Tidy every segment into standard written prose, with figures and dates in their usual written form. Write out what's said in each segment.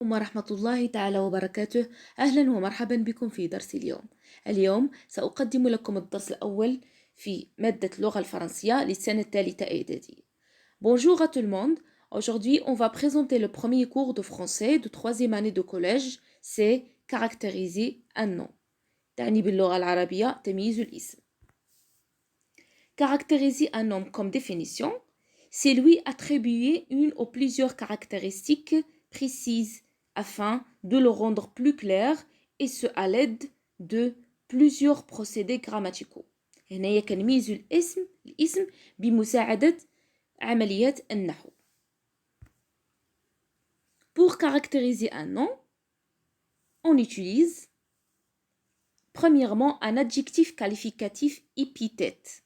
ورحمة الله تعالى وبركاته. أهلا ومرحبا بكم في درس اليوم سأقدم لكم الدرس الأول في مادة اللغة الفرنسية للسنة الثالثة إعدادي. Bonjour à tout le monde. Aujourd'hui, on va présenter le premier cours de français de troisième année de collège. C'est caractériser un nom. تعني باللغة العربية تمييز الاسم. Caractériser un nom comme définition, c'est lui attribuer une ou plusieurs caractéristiques précises afin de le rendre plus clair et ce à l'aide de plusieurs procédés grammaticaux. هنا كنميز الاسم بمساعدة عمليات النحو. Pour caractériser un nom, on utilise premièrement un adjectif qualificatif épithète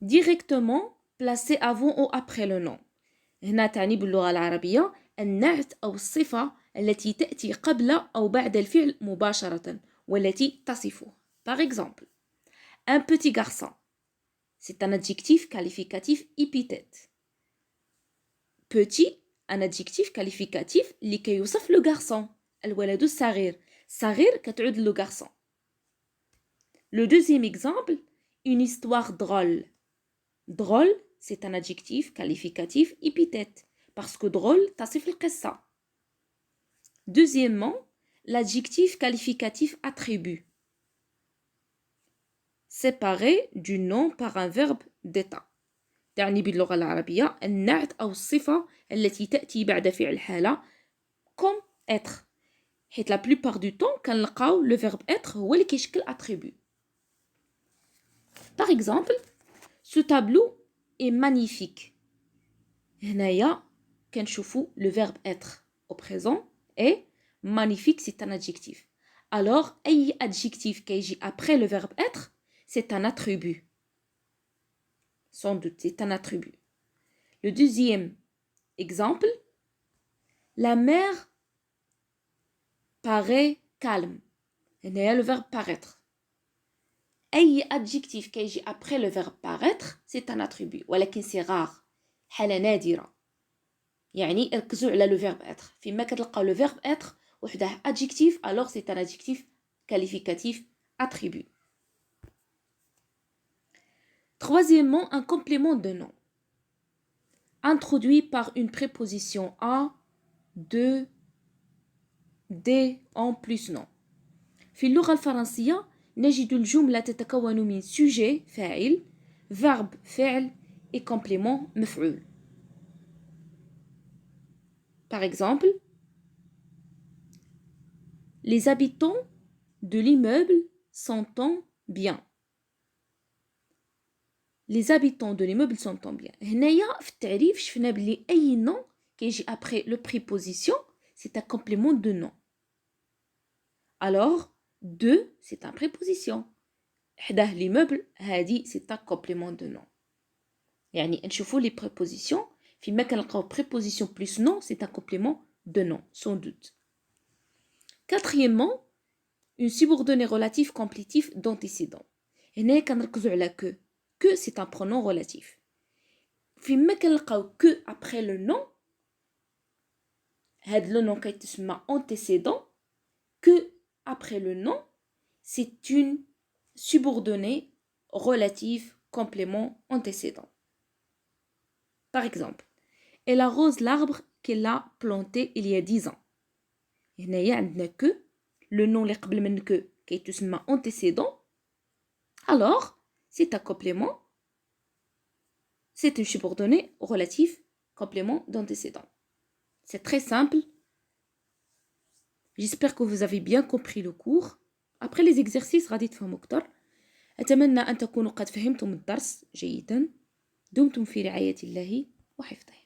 directement placé avant ou après le nom. هنا تعني باللغة العربية النعت أو الصفة التي تأتي قبل أو بعد الفعل مباشرة والتي تصفه. Par exemple, un petit garçon. C'est un adjectif qualificatif épithète. Petit, un adjectif qualificatif لكي يوصف le garçon. الولد الصغير. صغير كتعود le garçon. Le deuxième exemple, une histoire drôle. Drôle, c'est un adjectif qualificatif épithète. Parce que drôle, تصف القصة. Deuxièmement, l'adjectif qualificatif attribut. Séparé du nom par un verbe d'état. تعني باللغة العربية النعت أو الصفة التي تأتي بعد فعل حالة comme être. حيث la plupart du temps كنلقاو le verbe être هو اللي كيشكل attribut. Par exemple, ce tableau est magnifique. هنايا كنشوفو le verbe être au présent et magnifique c'est un adjectif. Alors أي adjectif كيجي après le verbe être c'est un attribut. Sans doute, c'est un attribut. Le deuxième exemple, la mer paraît calme. Il y a le verbe paraître. أي adjectif كيجي après le verbe paraître c'est un attribut. ولكن c'est rare. حالة نادرة. يعني ركزوا على le verbe être. فيما كتلقاو le verbe être وحده adjectif alors c'est un adjectif qualificatif attribut. Troisièmement, un complément de nom. Introduit par une préposition a, de, des en plus non. في اللغة الفرنسية نجد الجملة تتكون من sujet فاعل, verbe فعل et complément مفعول. Par exemple, les habitants de l'immeuble s'entendent bien. Les habitants de l'immeuble s'entendent bien. هنايا في التعريف شفنا بلي أي nom كيجي après le préposition c'est un complément de nom. Alors, de, c'est un préposition. حداه l'immeuble, هادي c'est un complément de nom. يعني نشوفوا les prépositions فيما كنلقاو préposition plus nom c'est un complément de nom, sans doute. Quatrièmement, une subordonnée relative complétif d'antécédent. هنا كنركزوا على que c'est un pronom relatif. فيما كنلقاو que après le nom هاد le nom كيتسمى antécédent que après le nom c'est une subordonnée relative complément antécédent. Par exemple, elle arrose l'arbre qu'elle a planté il y a 10 ans. هنايا عندنا que le nom اللي قبل من que كيتسمى antécédent. Alors, c'est un complément. C'est une subordonnée relative complément d'antécédent. C'est très simple. J'espère que vous avez bien compris le cours. Après les exercices غادي تفهموا أكتر. أتمنى أن تكونوا قد فهمتم الدرس جيدا. دمتم في رعاية الله وحفظه.